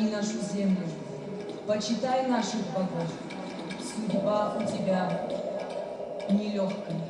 Храни нашу землю, почитай наших богов. Судьба у тебя нелегкая.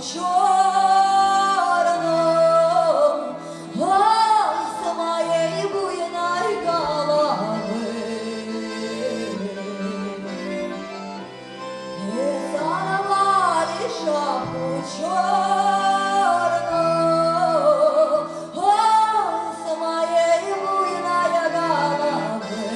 черную, ой, с моей буйной головы. Не сорвали шапку черную, ой, с моей буйной головы.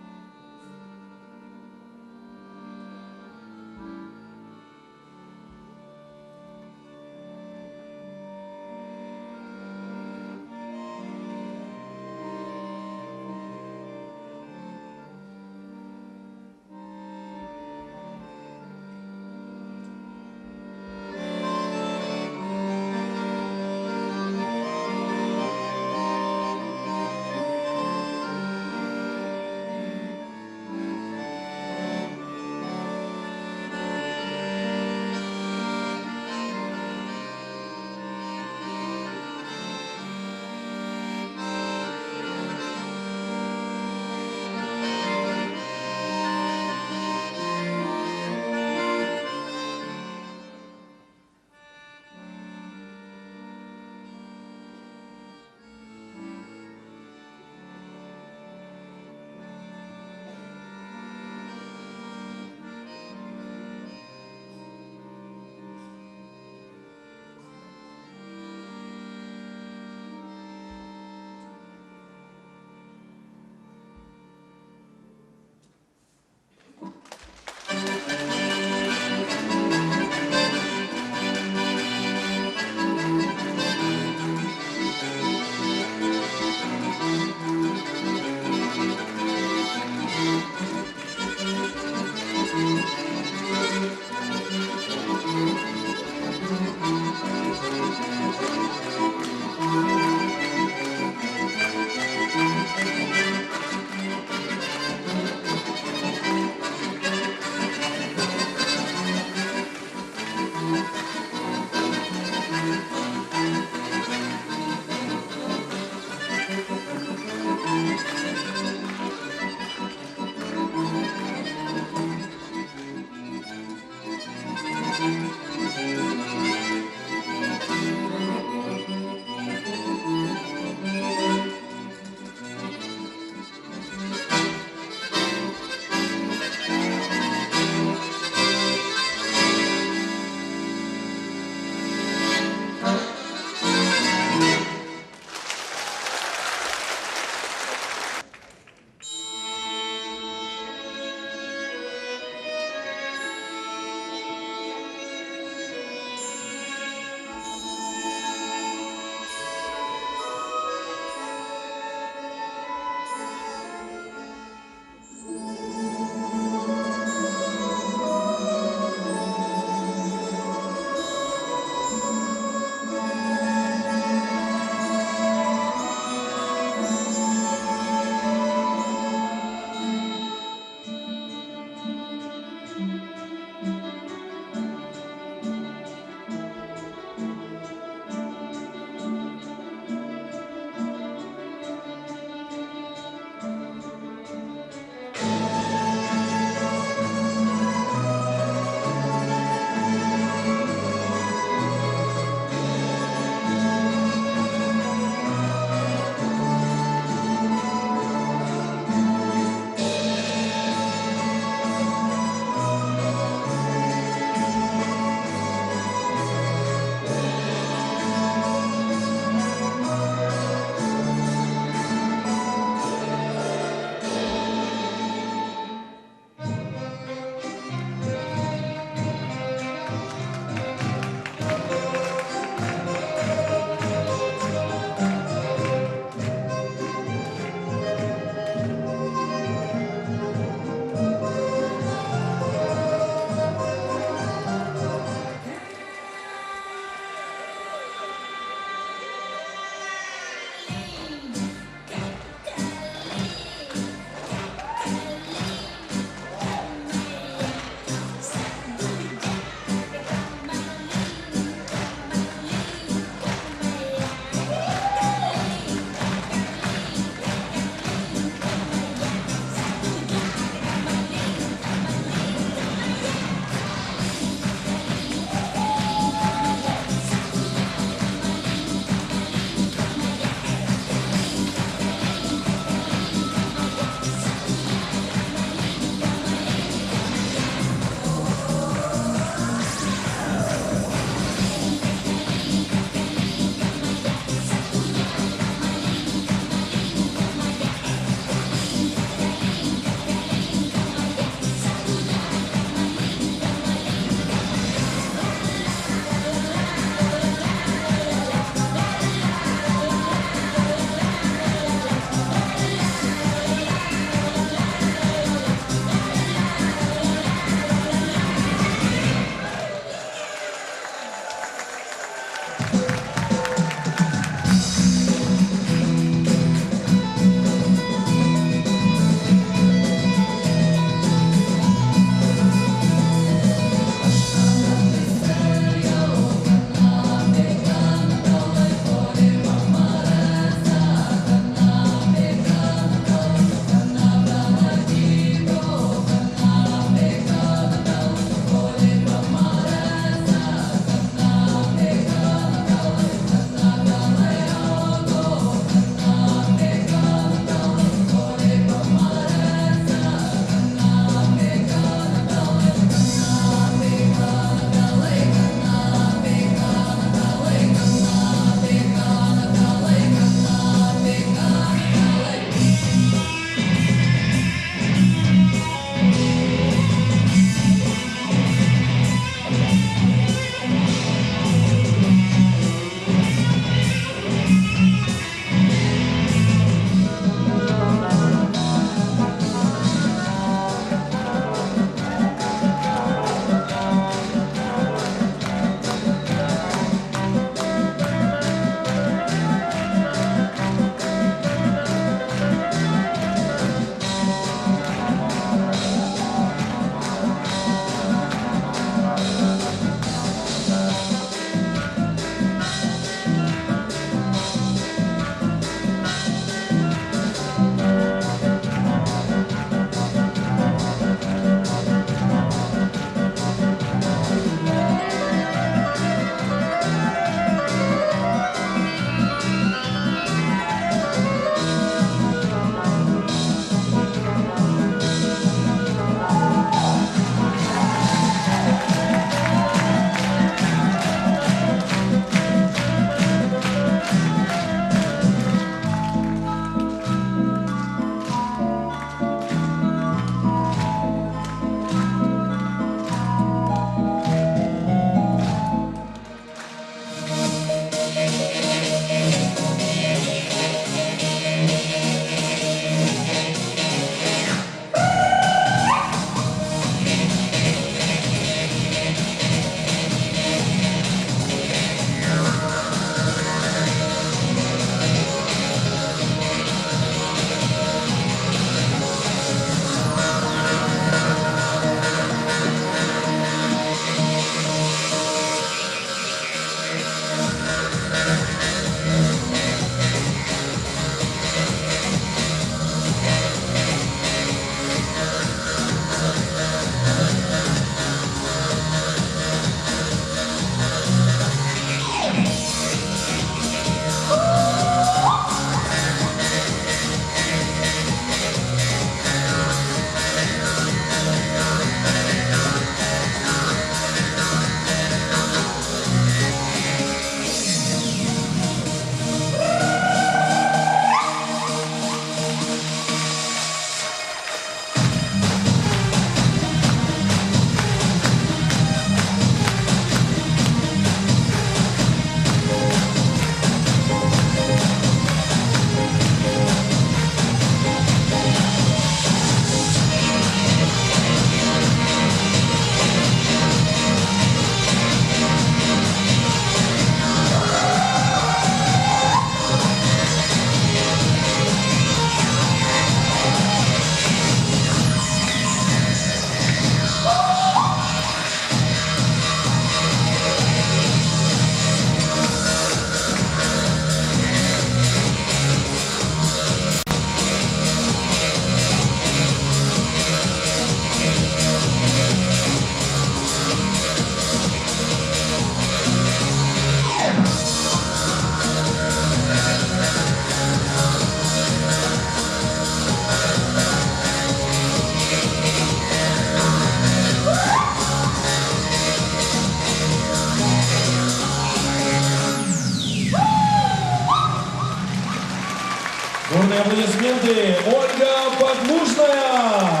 аплодисменты, Ольга Подлужная!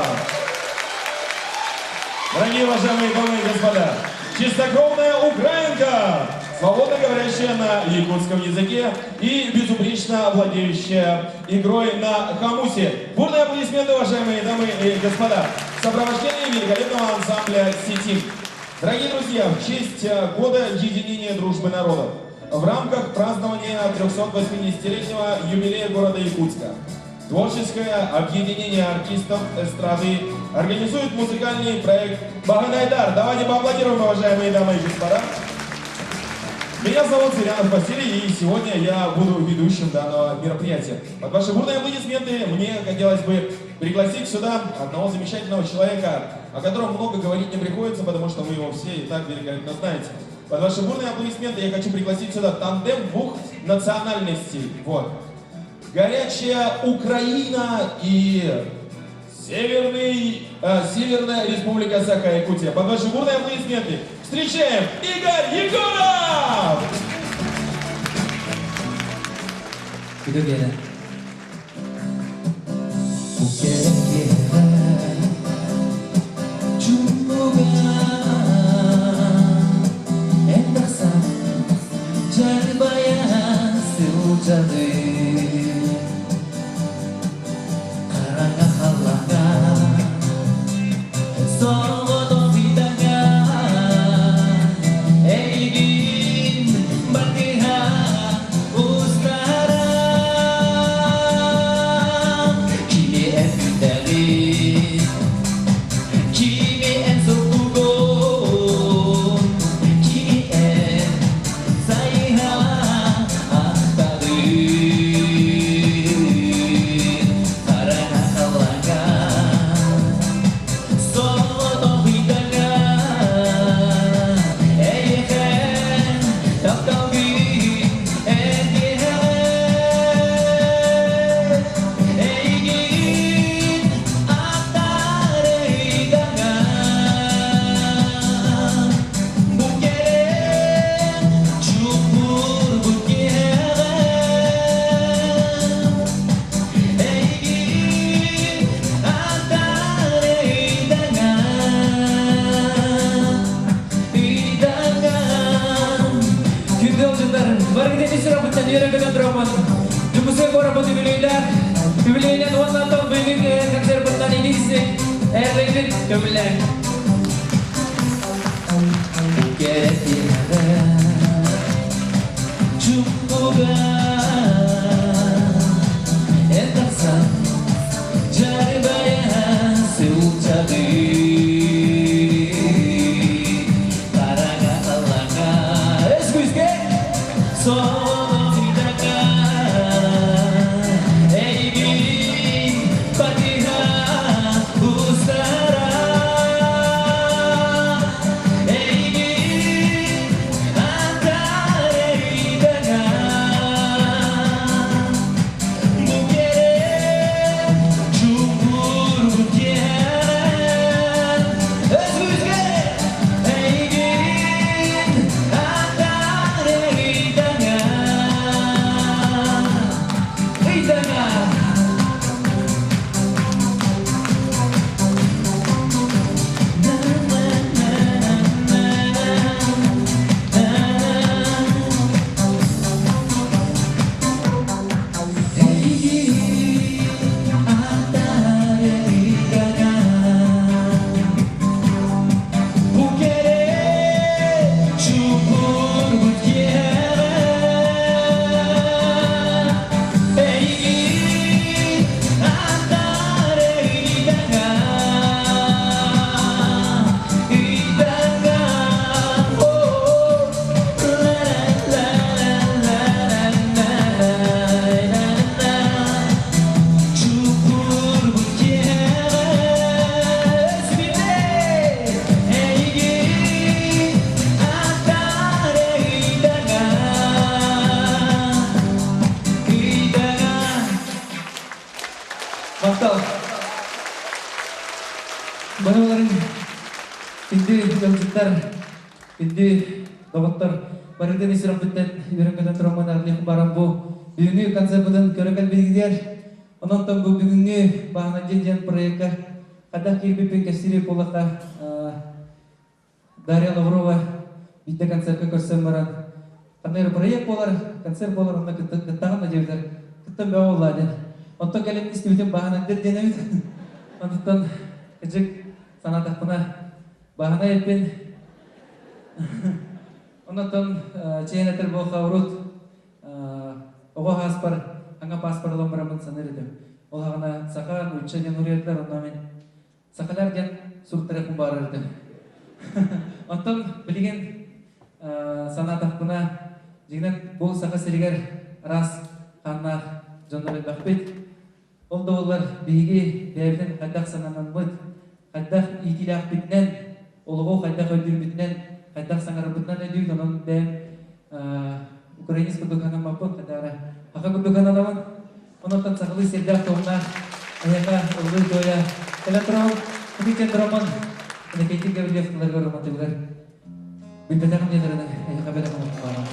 Дорогие уважаемые дамы и господа, чистокровная украинка, свободно говорящая на якутском языке и безупречно владеющая игрой на хамусе. Бурные аплодисменты, уважаемые дамы и господа, в сопровождении великолепного ансамбля «Сетим». Дорогие друзья, в честь года единения дружбы народов, в рамках празднования 380-летнего юбилея города Якутска, творческое объединение артистов эстрады организует музыкальный проект «Баганайдар». Давайте поаплодируем, уважаемые дамы и господа. Меня зовут Зырянов Василий, и сегодня я буду ведущим данного мероприятия. Под ваши бурные аплодисменты мне хотелось бы пригласить сюда одного замечательного человека, о котором много говорить не приходится, потому что вы его все и так великолепно знаете. Под ваши бурные аплодисменты я хочу пригласить сюда тандем двух национальностей. Вот. Горячая Украина и Северная Республика Саха-Якутия. Под ваши бурные аплодисменты встречаем Игорь Егоров! Indi dokter barıdan israf bitten yürek kadar travma narlı kubarambu. Düğünü kanser beden görekan bilgiler Онон бу бүгүнгү баана жен проектка када кирбипин кесири полака Дарья Лаврова битте концертке көрсөм баран. Кандай проект болар, концерт болар, онда кыттаган да жебдер. Кыттан баа боллади. Онтон келем истибитен баана денемит. Онтон эжек санатакына баана эппин. Онтон чейнетер болха урут ого хаспар, аңа паспар ломбарамын саныр едим. Ол хагана сакан учча ден уриетлер онна мен сакалар ден сурттарекун бар едим. Онтон билген санатакына жигнен бул сака сиригер рас каннах жондорой бакпет. Ол да олар биги бэбден кайдак санананбыт, кайдак итилак битнен, олого кайдак өдүр битнен, кайдак саңарабытнан өдүр онон бэм украинец кудуканан мапын кадара. Ака кудуканан аман, онотан сакалы сирдак тоғна, аяка олгой тоя, электрон, кудикен дроман, энекейтин гавилевтыларга романтылар. Билбетагам дедеріне, аяка бедагам барам.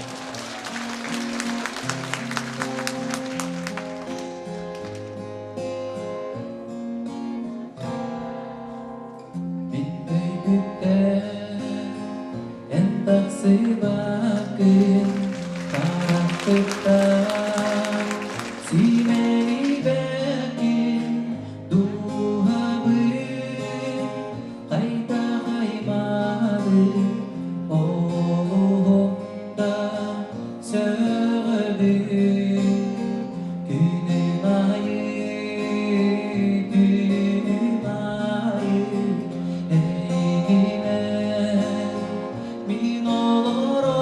Min olur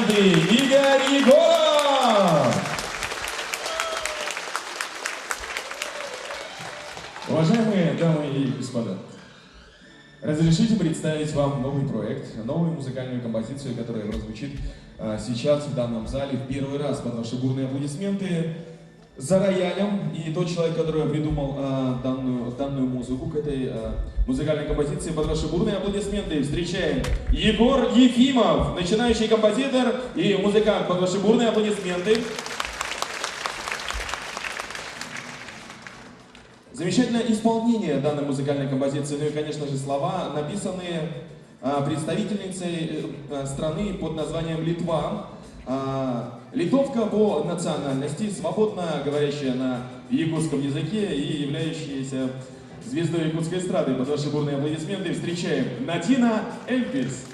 аплодисменты, Игорь Егоров! Уважаемые дамы и господа, разрешите представить вам новый проект, новую музыкальную композицию, которая прозвучит сейчас в данном зале в первый раз под ваши бурные аплодисменты. За роялем и тот человек, который придумал данную музыку к этой музыкальной композиции, под ваши бурные аплодисменты встречаем Егор Ефимов, начинающий композитор и музыкант, под ваши бурные аплодисменты. Замечательное исполнение данной музыкальной композиции, ну и, конечно же, слова, написанные представительницей страны под названием Литва. Литовка по национальности, свободно говорящая на якутском языке и являющаяся звездой якутской эстрады. Под ваши бурные аплодисменты встречаем Надина Эльпис.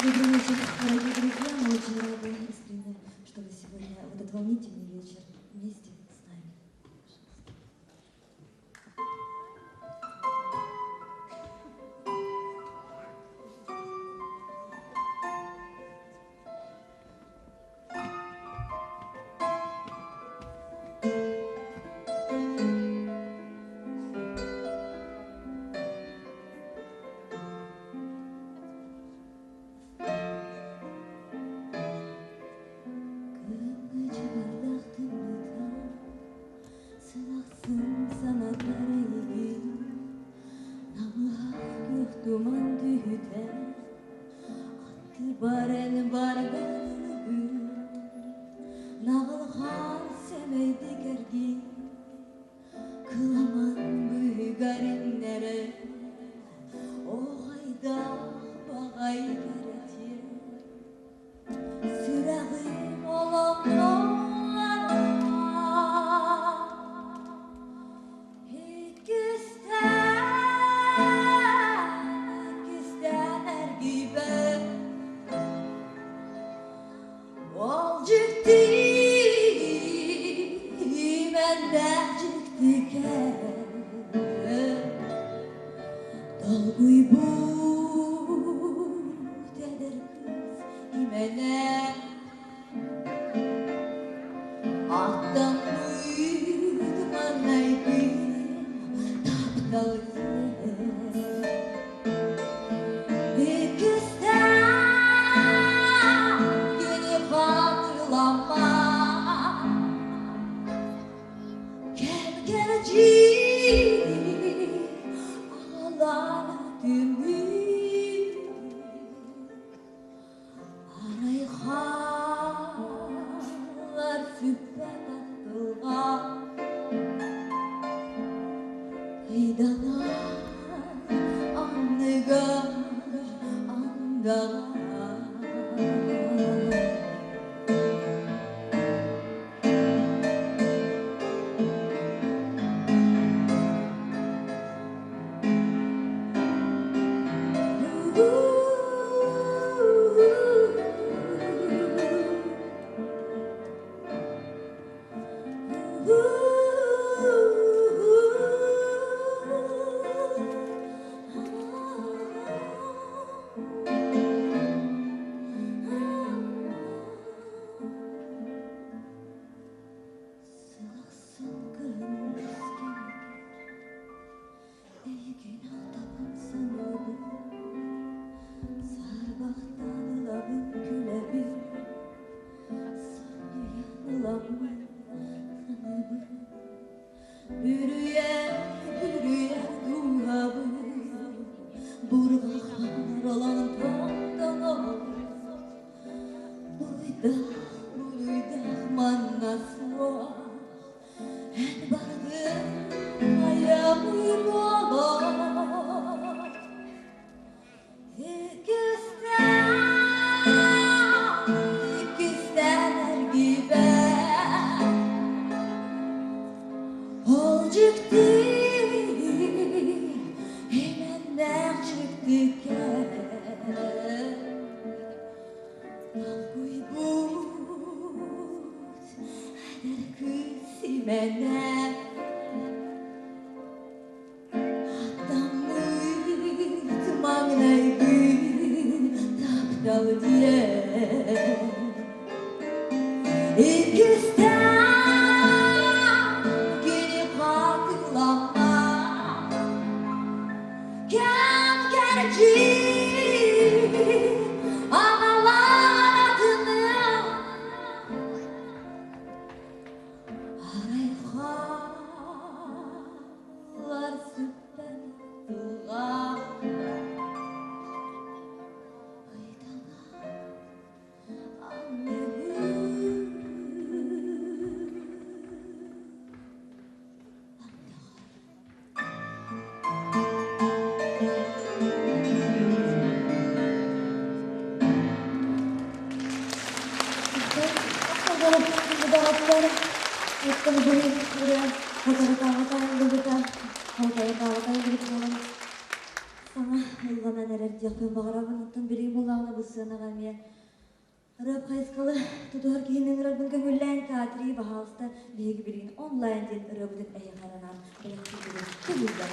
Добрый вечер, дорогие друзья. Мы очень рады, искренне, что вы сегодня в этот волнительный вечер вместе с нами. Duman tüter, attı baren bargın, nağılhan semeydi gergi, kılaman büyügarinlere, o hayda bağay gereti, sürağım olamam. melodier. İkisten gidip hatırlama. Kan gelecek analar adını arayhalar süper tuğla. Sana yılgana neler diyakpен bağırabın ıттın birey bolağına bu sığınağa me. Rab kayıskalı tutuğar kihinin Rabın köngülleyin tatiri bahalısında bilgi bilgin online den Rab'ın ayaklarına bıraktığı gibi kılıyla.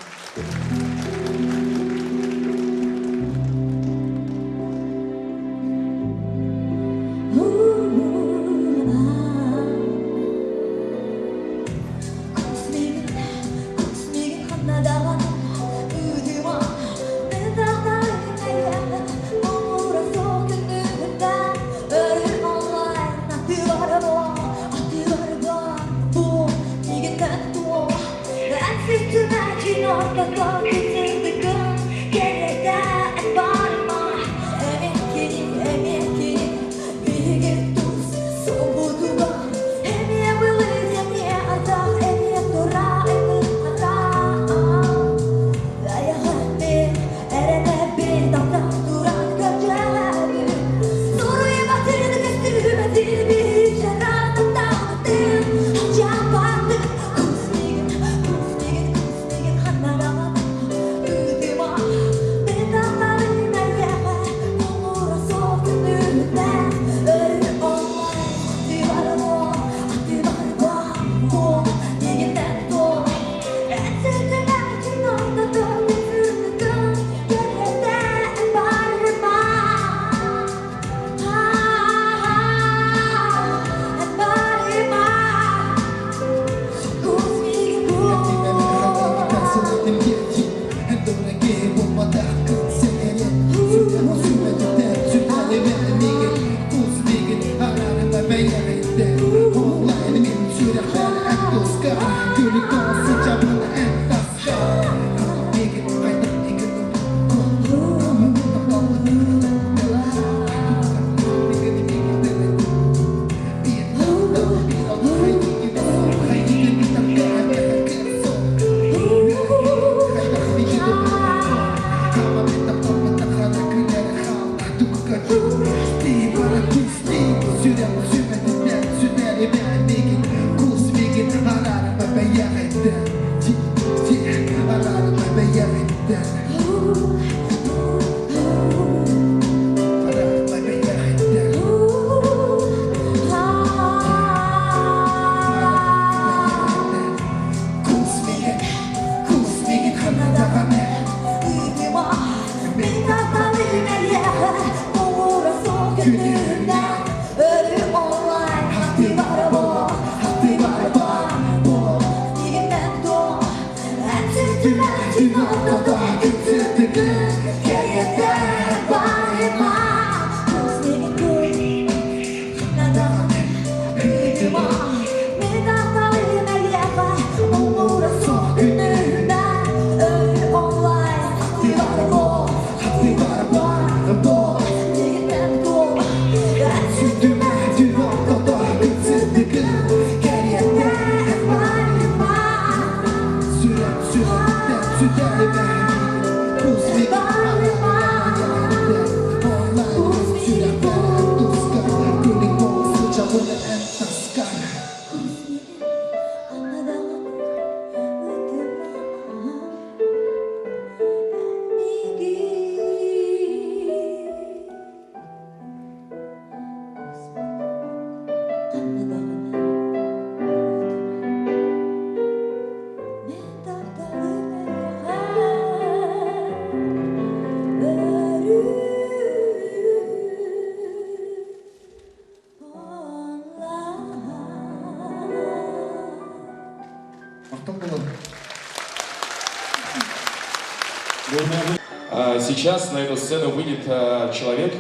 Сейчас на эту сцену выйдет человек,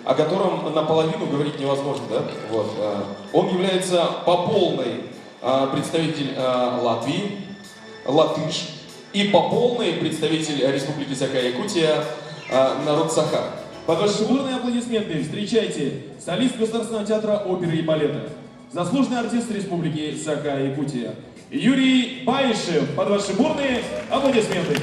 о котором наполовину говорить невозможно, да? Вот. Он является по полной представитель Латвии, латыш, и по полной представитель Республики Саха-Якутия, народ Саха. Под ваши бурные аплодисменты встречайте солист Государственного театра оперы и балета, заслуженный артист Республики Саха-Якутия Юрий Баишев. Под ваши бурные аплодисменты.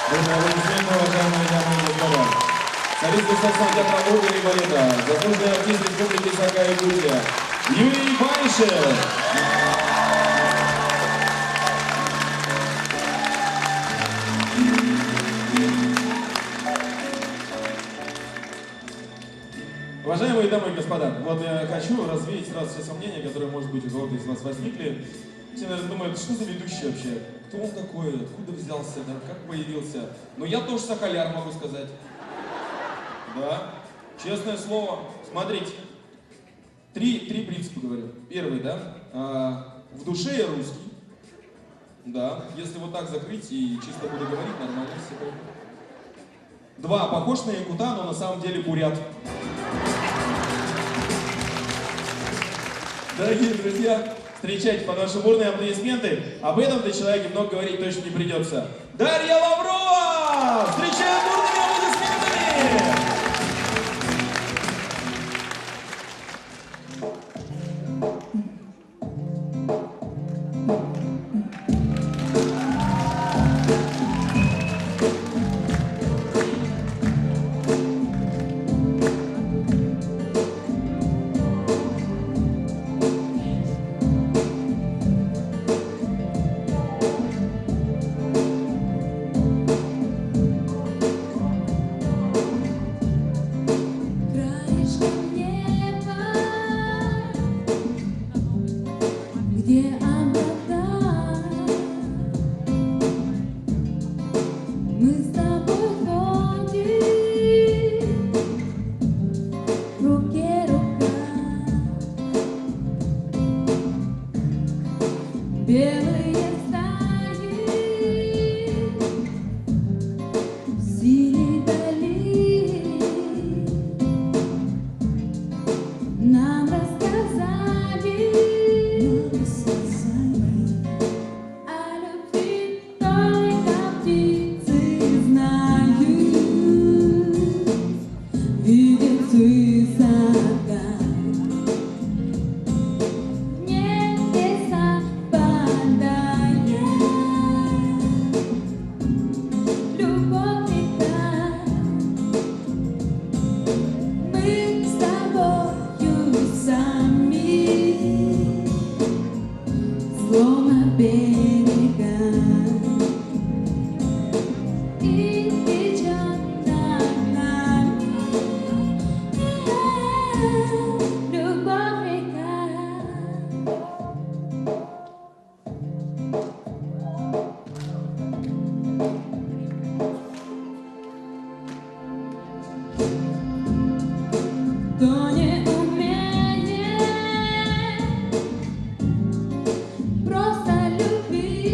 Уважаемые дамы и господа, солист Государственного театра оперы и балета, заслуженный артист Республики Саха-Якутия Юрий Баншев. Уважаемые дамы и господа, вот я хочу развеять сразу все сомнения, которые, может быть, у кого-то из вас возникли. Все, наверное, думают, что за ведущий вообще? Кто он такой? Откуда взялся? Да? Как появился? Но я тоже сахаляр, могу сказать. Да, честное слово. Смотрите, три принципа говорю. Первый, да, в душе я русский. Да, если вот так закрыть и чисто буду говорить, нормально все будет. Два, похож на якута, но на самом деле бурят. Дорогие друзья, встречайте под наши бурные аплодисменты. Об этом-то человеке много говорить точно не придется. Дарья Лаврова! Встречаем бурными аплодисментами! Просто люби.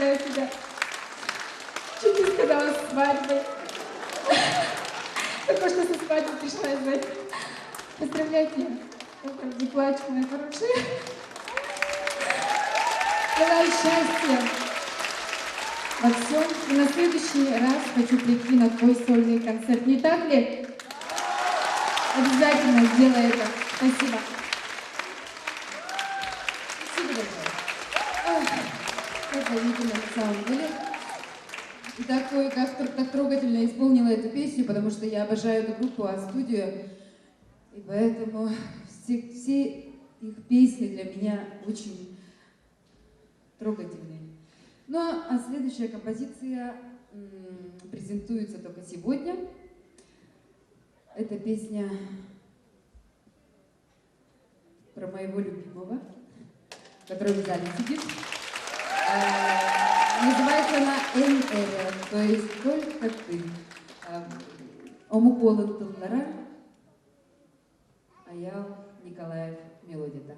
поздравляю тебя. Чуть не сказала с свадьбой. Только что со свадьбы пришла звать. Поздравляю тебя. Только не плачь, моя хорошая. Желаю счастья во всем. И на следующий раз хочу прийти на твой сольный концерт. Не так ли? Обязательно сделай это. Спасибо. Спасибо большое. Ох, это видимо на самом деле. И так трогательно исполнила эту песню, потому что я обожаю эту группу А-студию. И поэтому все их песни для меня очень трогательные. Ну а следующая композиция презентуется только сегодня. Это песня про моего любимого, который в зале сидит. Называется она «Эн-Эре», то есть «Только ты». Омуколы Тылнара, Аял Николаев мелодия.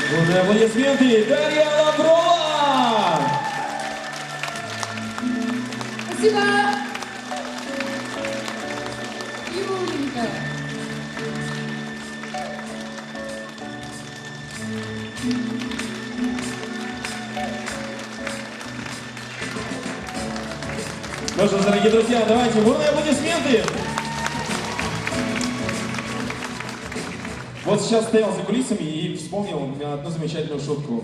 Бурные аплодисменты, Дарья Лаврова! Спасибо! Юленька! Ну что ж, дорогие друзья, давайте бурные аплодисменты! Вот сейчас стоял за кулисами и вспомнил одну замечательную шутку.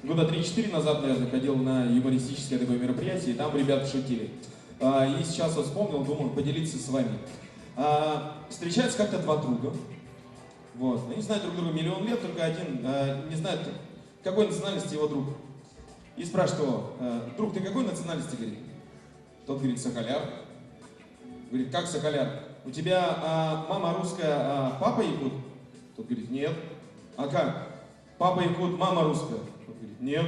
Года 3-4 назад, наверное, ходил на юмористическое такое мероприятие, и там ребята шутили. И сейчас вот вспомнил, думаю, поделиться с вами. Встречаются как-то два друга. Вот. Они знают друг друга миллион лет, только один не знает, какой национальности его друг. И спрашивает его: друг, ты какой национальности, говорит? Тот говорит: соколяр. Говорит: как соколяр? У тебя мама русская, а папа якут? Тот говорит: нет. А как? Папа якут, мама русская? Тот говорит: нет.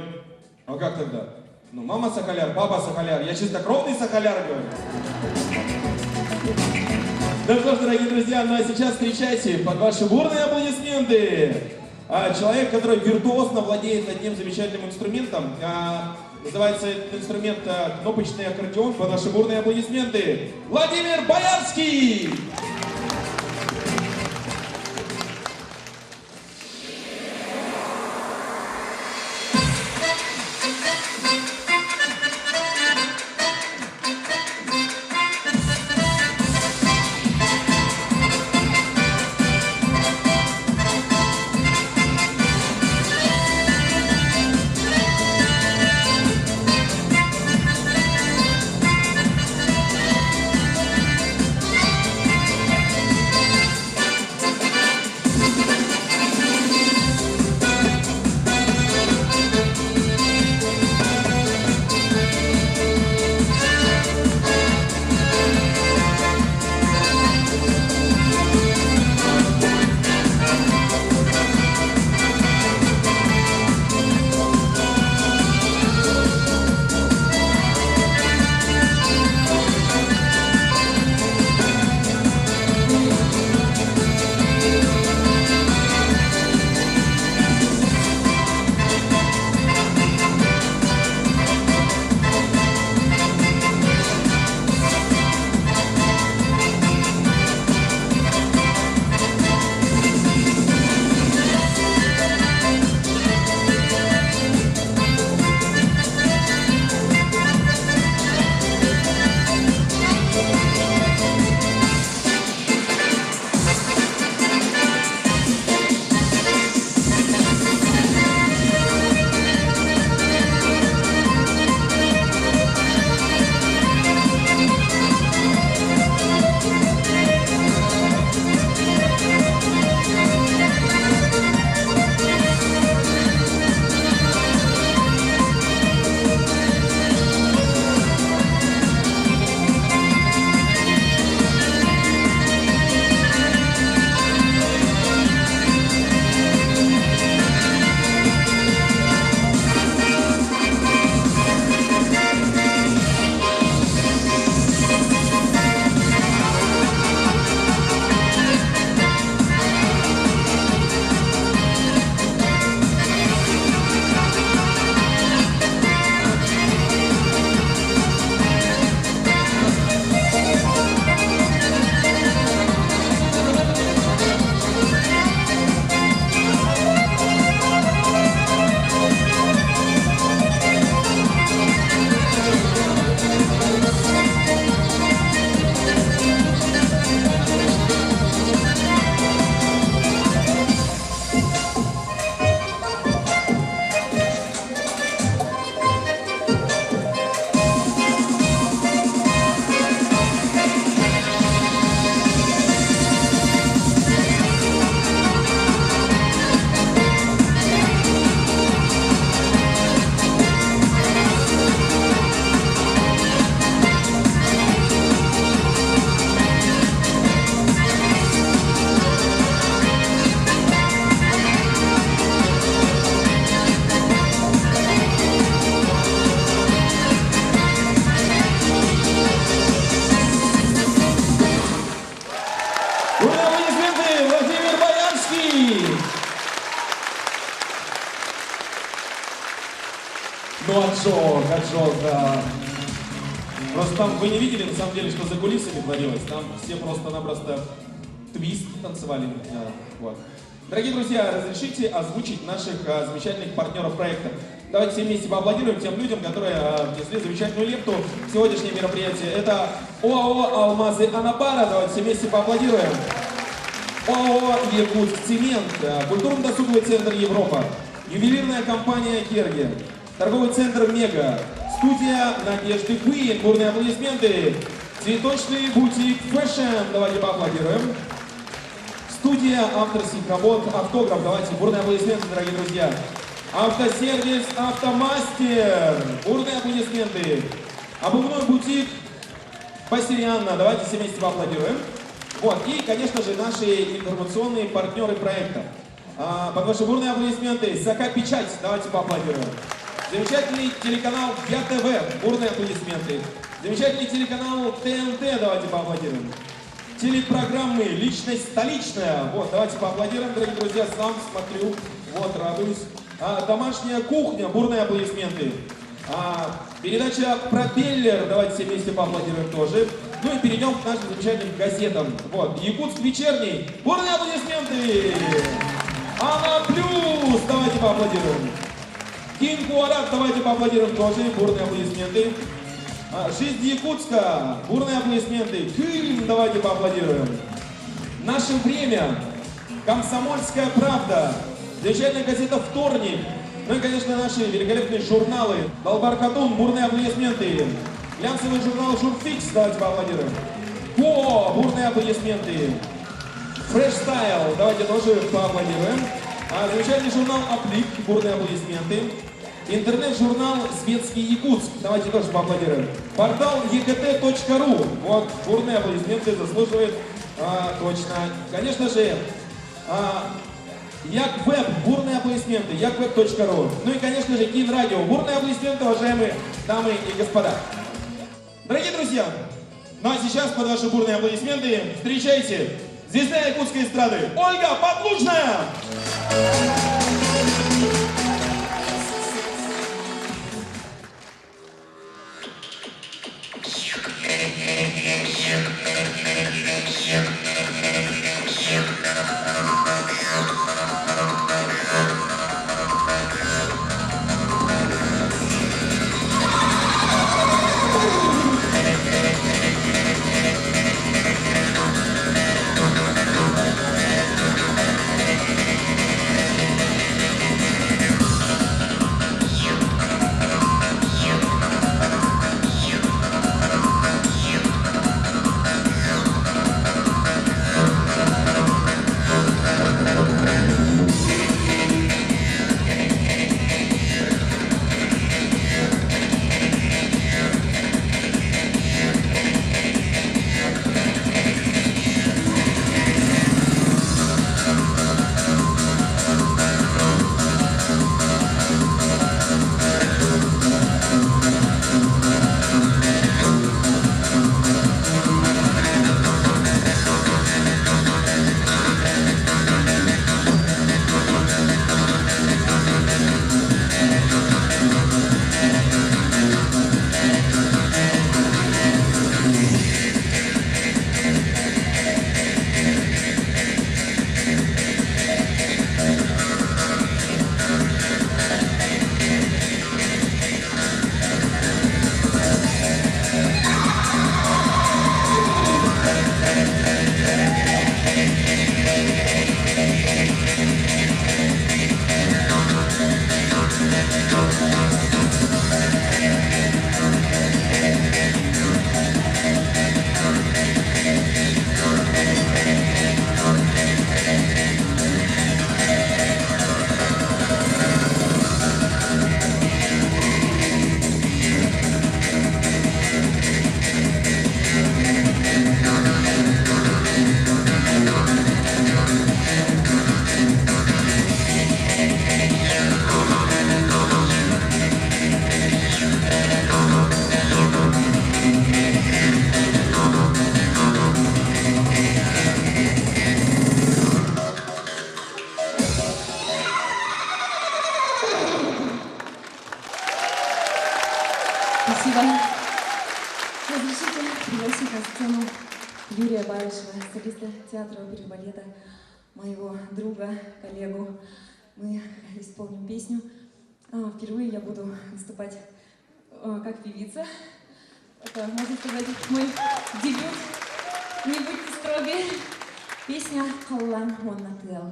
А как тогда? Ну, мама соколяр, папа соколяр. Я чистокровный соколяр, говорю. Ну что ж, дорогие друзья, ну а сейчас встречайте под ваши бурные аплодисменты человек, который виртуозно владеет одним замечательным инструментом. Называется этот инструмент кнопочный аккордеон. Под ваши бурные аплодисменты Владимир Боярский! Ну, отжег, да. Просто там вы не видели, на самом деле, что за кулисами творилось. Там все просто-напросто твист танцевали. Вот. Дорогие друзья, разрешите озвучить наших замечательных партнеров проекта. Давайте все вместе поаплодируем тем людям, которые внесли замечательную лепту в сегодняшнее мероприятие. Это ОАО «Алмазы Анапара». Давайте все вместе поаплодируем. ОАО «Якутскцемент», культурно-досуговый центр «Европа», ювелирная компания «Керги», торговый центр «Мега», студия «Надежды Куин», бурные аплодисменты, цветочный бутик «Фэшн», давайте поаплодируем. Студия авторских работ «Автограф», давайте бурные аплодисменты, дорогие друзья. Автосервис «Автомастер». Бурные аплодисменты. Обувной бутик «Бассерианна». Давайте все вместе поаплодируем. Вот. И, конечно же, наши информационные партнеры проекта. Потому что бурные аплодисменты. СК Печать. Давайте поаплодируем. Замечательный телеканал ЯТВ. Бурные аплодисменты. Замечательный телеканал ТНТ. Давайте поаплодируем. Телепрограммы «Личность столичная». Вот, давайте поаплодируем, дорогие друзья. Сам смотрю. Вот, радуюсь. Домашняя кухня. Бурные аплодисменты. Передача «Пропеллер». Давайте все вместе поаплодируем тоже. Ну и перейдем к нашим замечательным газетам. Вот, «Якутск вечерний». Бурные аплодисменты. «Ана Плюс». Давайте поаплодируем. «Кинг Уарат». Давайте поаплодируем тоже. Бурные аплодисменты. «Жизнь Якутска». Бурные аплодисменты. «Фильм». Давайте поаплодируем. «Наше время». «Комсомольская правда». Замечательная газета «Вторник». Ну и, конечно, наши великолепные журналы. «Долбар Хатун», бурные аплодисменты. Глянцевый журнал «Журфикс», давайте поаплодируем. «По», бурные аплодисменты. «Фреш Стайл», давайте тоже поаплодируем. Замечательный журнал «Аплик», бурные аплодисменты. Интернет-журнал «Светский Якутск», давайте тоже поаплодируем. Портал ekt.ru, вот, бурные аплодисменты, заслуживает точно. Конечно же, Яквеб, бурные аплодисменты, yakweb.ru. Ну и, конечно же, Кинрадио. Бурные аплодисменты, уважаемые дамы и господа. Дорогие друзья, ну а сейчас под ваши бурные аплодисменты встречайте звезда якутской эстрады Ольга Подлужная. Спасибо. Разрешите пригласить на сцену Юрия Барышева, солиста театра оперы и балета, моего друга, коллегу. Мы исполним песню. Впервые я буду выступать как певица. Это, можно сказать, мой дебют. Не будьте строги. Песня «Қаллан Моннател».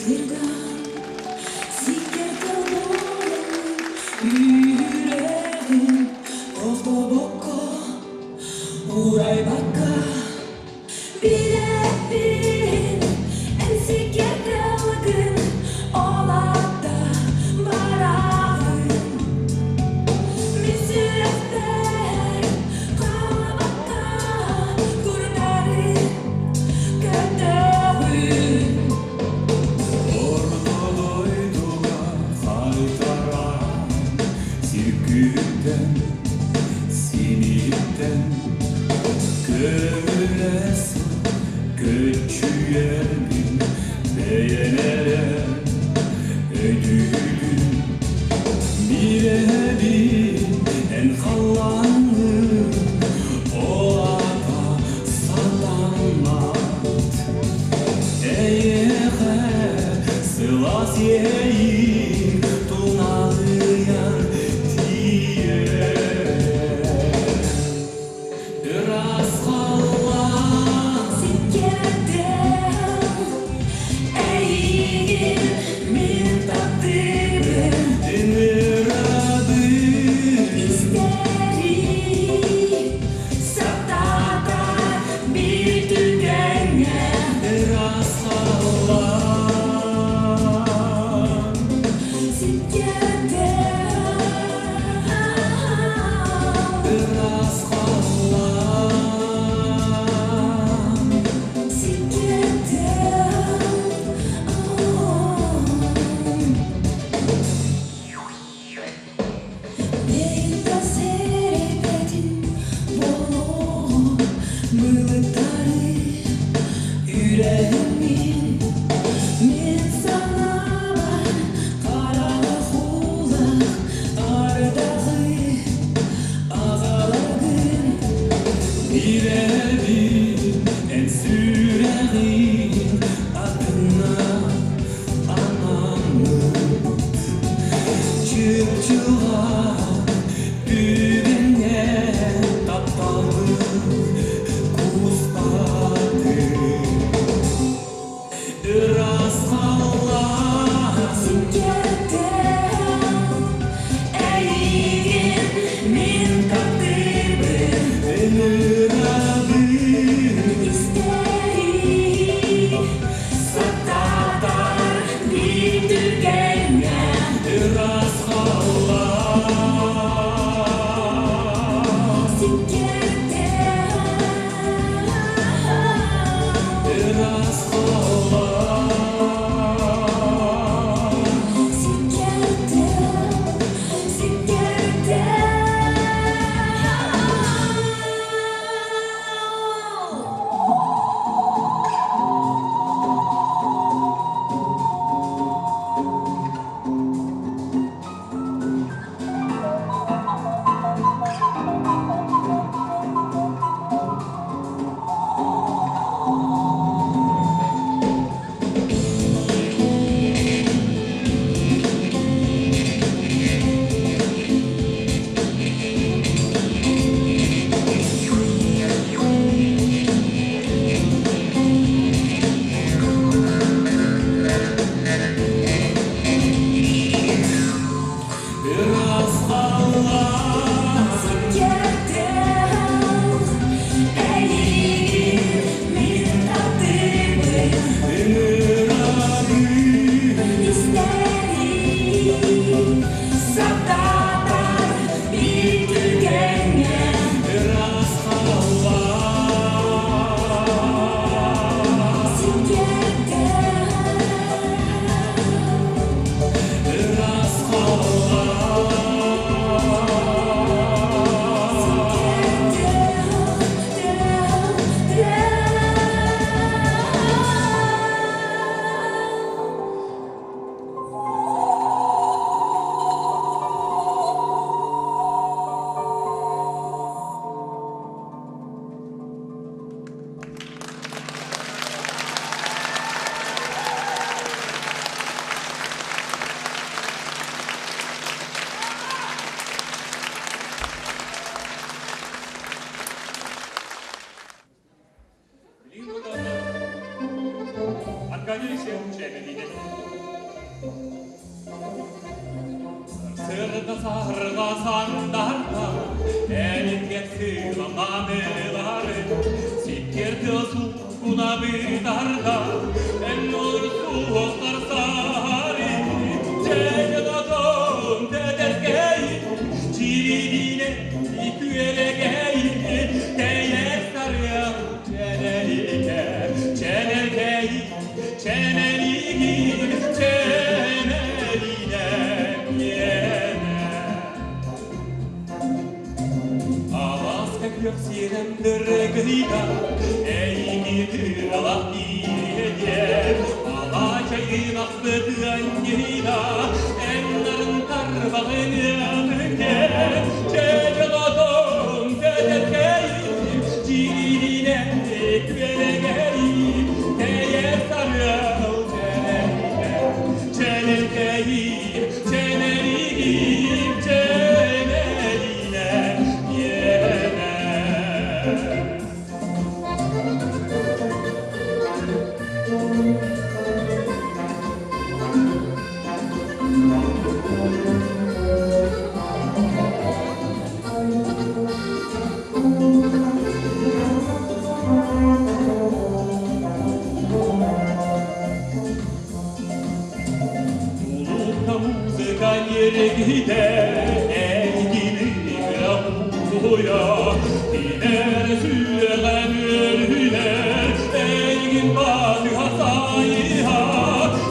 Kırdan Siker kalmalı Yüreğim Oko boko Uray baka Biletin En siker kalgın Olada Varağın Müsürefler Kalabaka Kurdarı Kadavın Ortadoydular haytaran Sirkütten, sinitten Kömülesin, köçüyelim Beğeneren ödülün Birebin en hallanlı O ata sallanmat Eğer sılas yeğin tunalayan diye Biraz hallan Sikerden Eğin Min takdiri denir adı İsteri Saptadan Bir düğene Biraz hallan Sikerden Biraz hallan Birebin en sürerin adına anamut Çırçığa düğene tapalı kuzbadı Iras Allah Min takdiri denir adı İsteri Saptadan Bir düğene Iras Allah Iras Allah Sırda sarga sandarda elimge sığmam anıları Sikirdi sukuna bir darda en olur soğuklar sarı Ceyladon dedezgeyi ciridine iküelegeyi Teyek sarıya çenelike çenelgeyi çeneligi çeneline Yok sirendir grida ey gidir Allah diye Allah çayın aklıdı angira enlerin tarbağını öke Ceceladon dedekeyim cirine küvelegeyim Teye sarıl çeneline çenelgeyim çeneligim çeneline Yere gider enginir ahuya Diner süren ölüler engin batı hasayha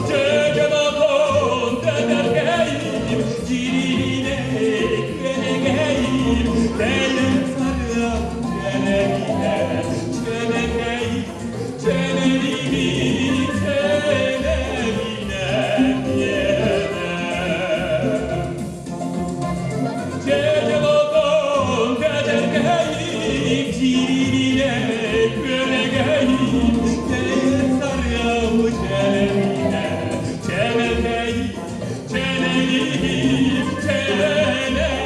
Ceceladon dedergeyim ciline ekvelegeyim Delim sarıya çeneline çenegeyim çeneligim çeneline Ceceladon dedekeyim cirine küvelegeyim Teyek sarıya çeneline çenelgeyim çeneligim çeneline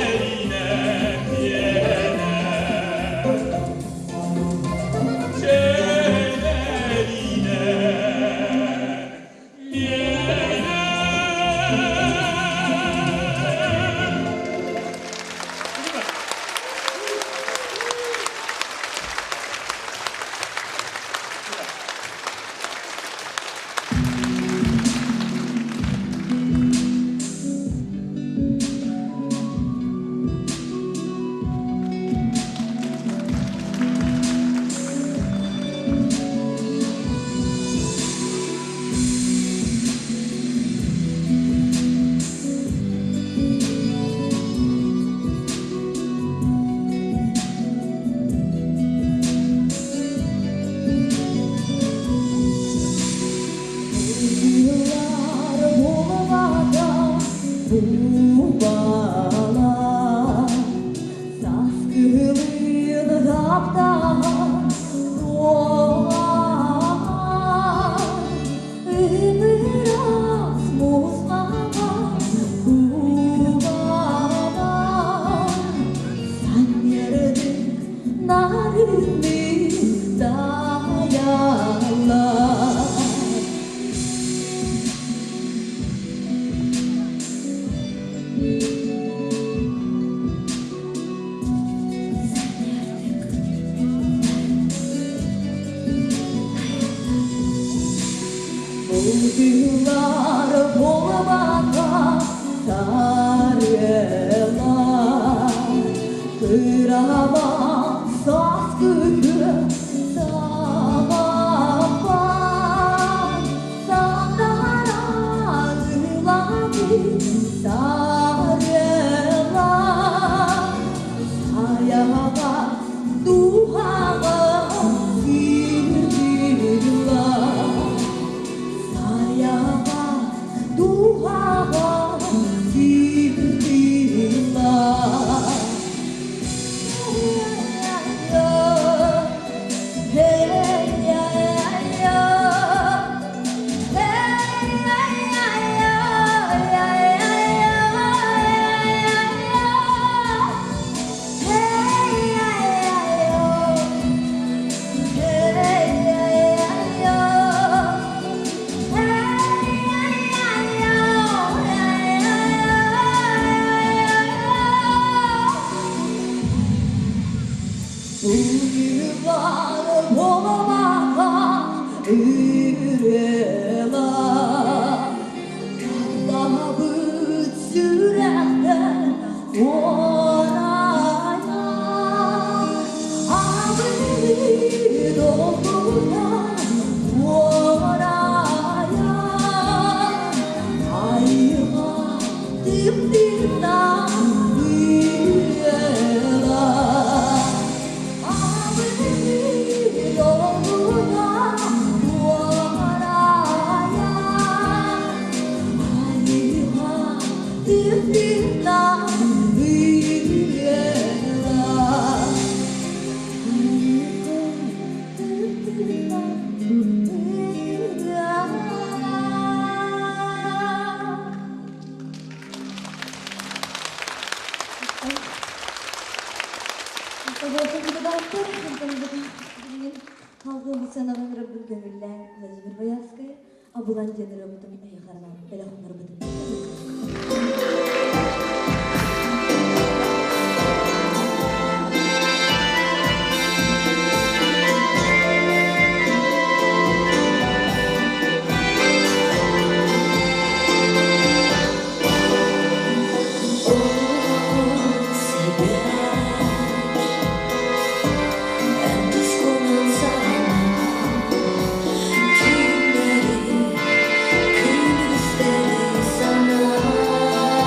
Yıllar boğmada sarılar Kıramam saskıyı sabahlar Sandara zıladı sarılar Sayama duhama girdiler Sayama duhama girdiler Hey Bugün var olamadan ürela Daha büt sürekten oraya Ağrı dolduran oraya Ayıma diptinden ürela Халқы бисанаған раббын көңіллән Владимир Боярская, абылан дені раббытым әйіқарна, бәләхун раббытым. Sana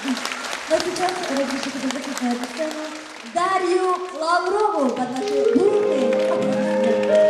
Но сейчас разрешите пригласить на эту сцену Дарью Лаврову под наши бурные аплодисменты.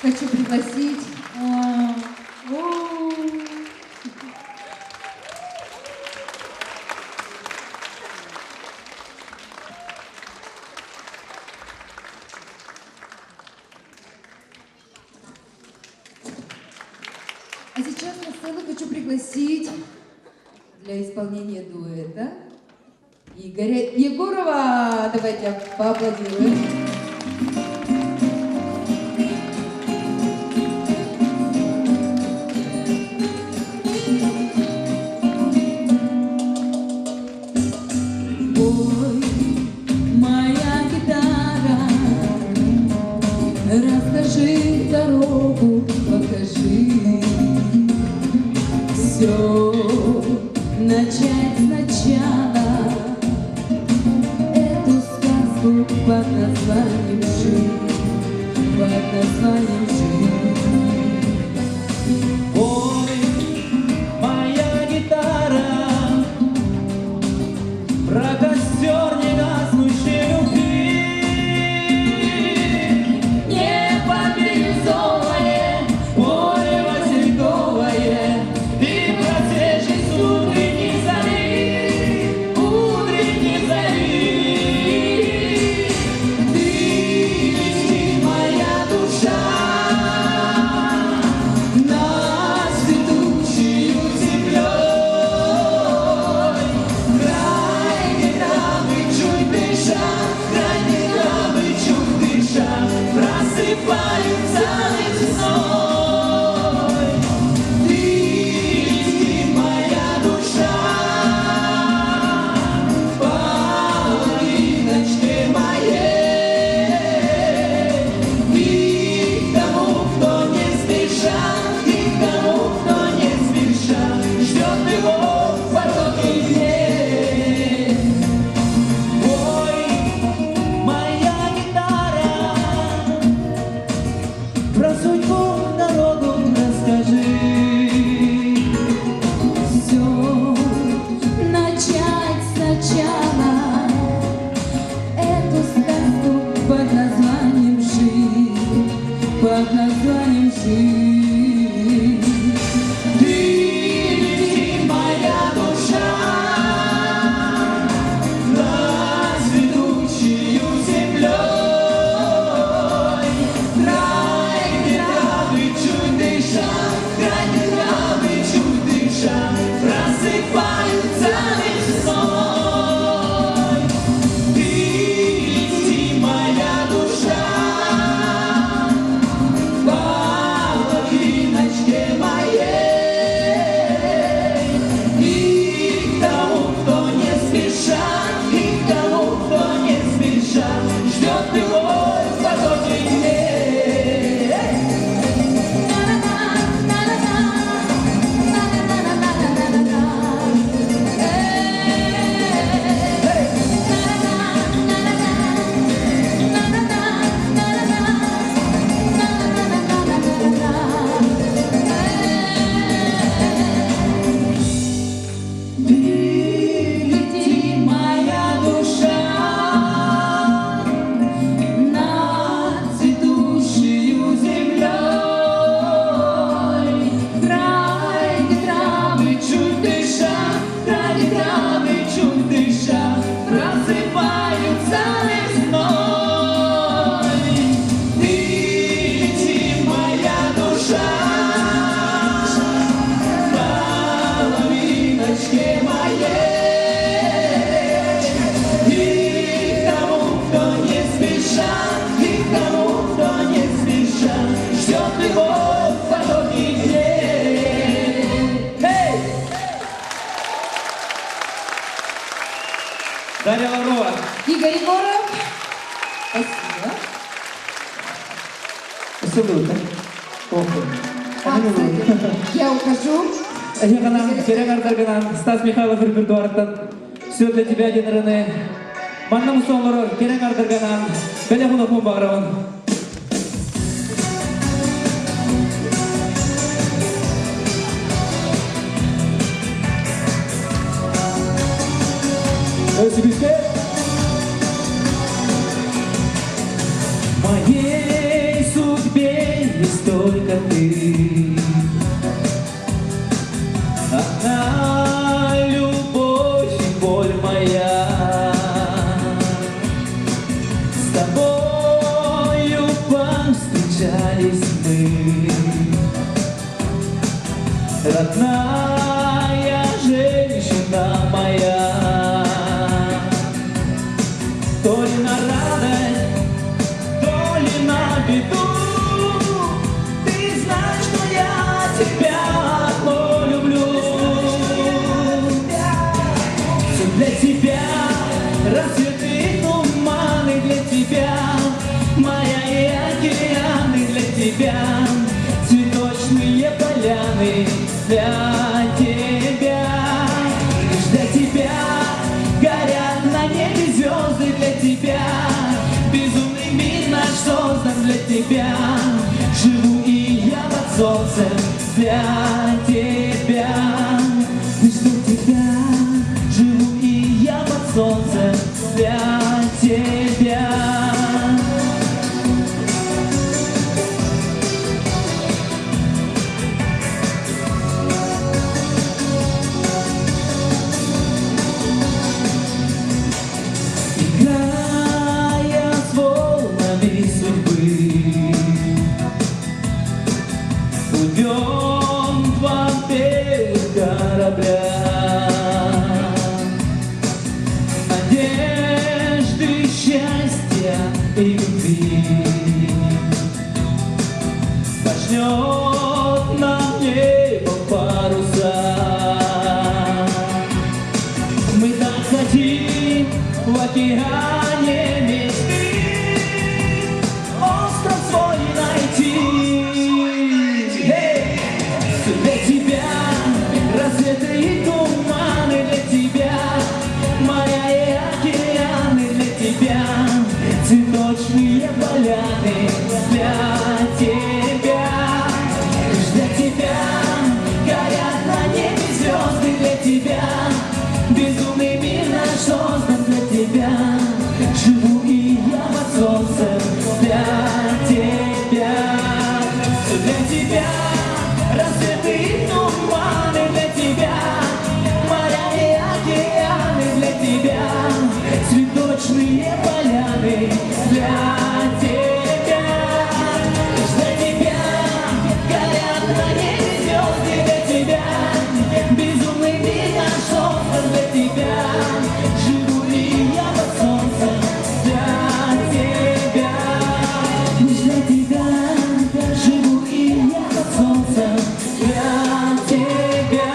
Хочу пригласить. А сейчас на сцену хочу пригласить для исполнения дуэта Игоря Егорова. Давайте поаплодируем. Расскажи дорогу, покажи все, начать сначала эту сказку под названием «Жизнь», под названием «Жизнь». Ой, моя гитара, про костер негаснущей любви. Утренней зари Дарья Лаврова. Игорь Егоров. Спасибо. Абсолютно. Кстати, я ухожу. Аяганам, Керегардарганам, Стас Михайлов репертуардан. Все для тебя, Дин Рене. Манна Мусолорор, Керегардарганам, Галяхунов Мубараван. В моей судьбе есть только ты. Одна любовь и боль моя. С тобою повстречались мы. Родная женщина моя. То ли на радость, то ли на беду. Ты знаешь, что я тебя одно люблю. Все для тебя, рассветы и туманы для тебя, моря и океаны для тебя, цветочные поляны для тебя. Лишь для тебя горят на небе звезды для тебя. Безумный мир наш создан для тебя. Живу и я под солнцем для тебя. Лишь для тебя. Живу и я под солнцем для тебя. Играя с волнами судьбы, плывем два белых корабля. Надежды, счастья и любви. Пошлет нам небо паруса. Мы так хотим в океане мечты остров свой найти. Все для тебя, рассветы и туманы для тебя, моря и океаны для тебя, цветочные поляны для тебя. Лишь для тебя горят на небе звезды для тебя. Безумный мир наш создан для тебя. Живу и я под солнцем для тебя. Все для тебя, рассветы и туманы для тебя, моря и океаны для тебя, цветочные поляны для тебя. Лишь для тебя горят на небе звезды для тебя. Безумный мир наш создан для тебя. Живу и я под солнцем для тебя. Лишь для тебя. Живу и я под солнцем для тебя.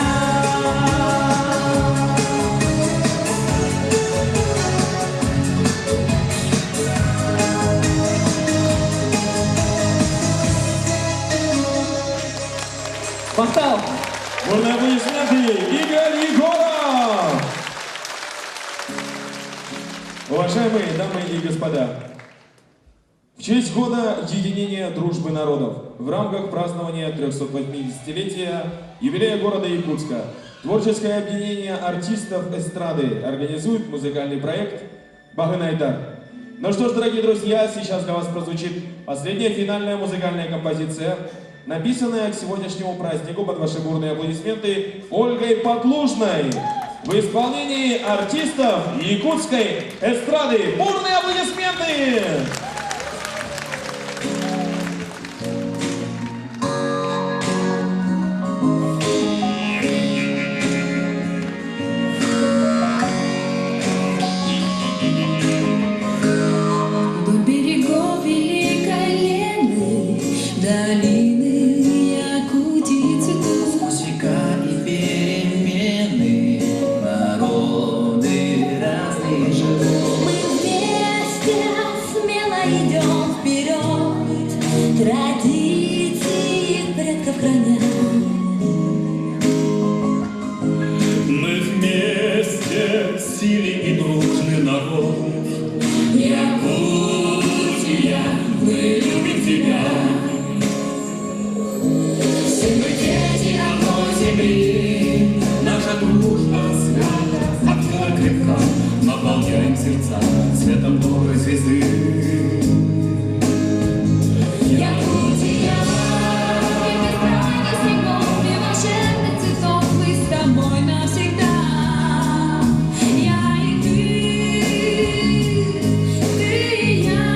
Поставь! Бурные аплодисменты, Игорь Егоров! Уважаемые дамы и господа, в честь года единения дружбы народов в рамках празднования 380-летия юбилея города Якутска творческое объединение артистов эстрады организует музыкальный проект «Багынайдар». Ну что ж, дорогие друзья, сейчас для вас прозвучит последняя финальная музыкальная композиция, написанная к сегодняшнему празднику под ваши бурные аплодисменты Ольгой Подлужной в исполнении артистов якутской эстрады. Бурные аплодисменты! Вдоль берегов великой Лены, долины Якутии цветут. Сквозь века и перемены народы разные озарим сердца светом доброй звезды. Якутия, мир бескрайних снегов и волшебных цветов, мы с тобой навсегда. Я и ты и я.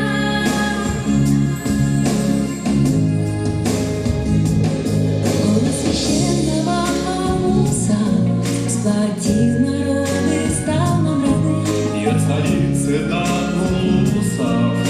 Голос священного Амуса сплотил народы, стал нам родным. И от столицы до Улуса